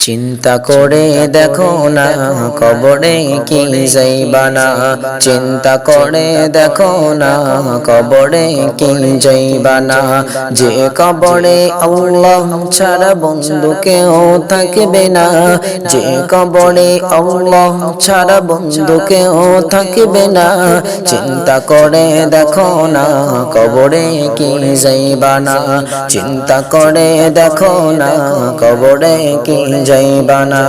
চিন্তা করে দেখো না কবরে কি যাইবা না, চিন্তা করে দেখো না কবরে কি যাইবা না। যে কবরে আল্লাহ ছাড়া বন্ধু কেউ থাকবে না, যে কবরে আল্লাহ ছাড়া বন্ধু কেউ থাকবে না। চিন্তা করে দেখো না কবরে কি যাইবা না, চিন্তা করে দেখো না কবরে কি যাইবা না।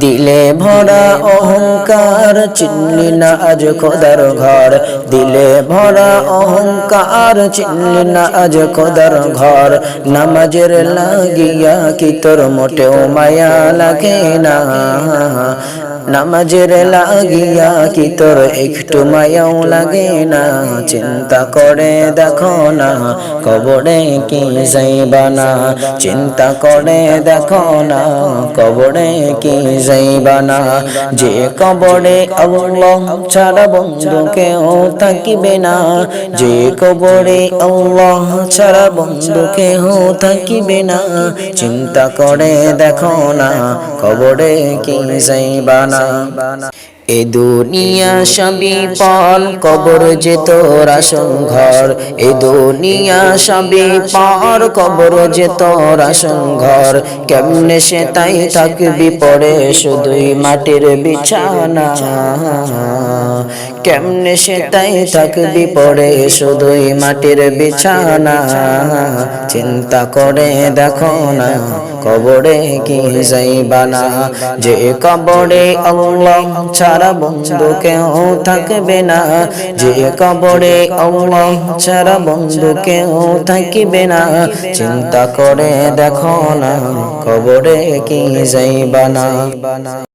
দিলে ভরা অহংকার চিনলি না আজ খোদার ঘর, দিলে ভরা অহংকার চিনলি না আজ খোদার ঘর। নামাজের লাগিয়া কি তোর মোটেও মায়া লাগে না, নামাজের লাগিয়া কি তোর একটু মায়াও লাগে না। চিন্তা করে দেখো না কবরে কি যাইবা না, চিন্তা করে দেখো না কবরে কি যাইবা না। যে কবরে আল্লাহ ছাড়া বন্ধু কেউ থাকিবে না, যে কবরে আল্লাহ ছাড়া বন্ধু কেউ থাকিবে না। চিন্তা করে দেখো না কবরে কি যাইবা না। এ দুনিয়া সবই পাল কবর যে তোর আসল ঘর, এ দুনিয়া সবই পার কবর যে তোর আসল ঘর। কেমনে সে তাই থাকবি পড়ে শুধুই মাটির বিছানা, কেমনে সে তাই থাকবি পড়ে শুধুই মাটির বিছানা। চিন্তা করে দেখো না কবরে কি যাইবা না, যে কবরে আল্লাহ ছাড়া বন্ধু কেউ থাকবে না, যে কবরে আল্লাহ ছাড়া বন্ধু কেউ থাকিবে না। চিন্তা করে দেখো না কবরে কি যাইবা না।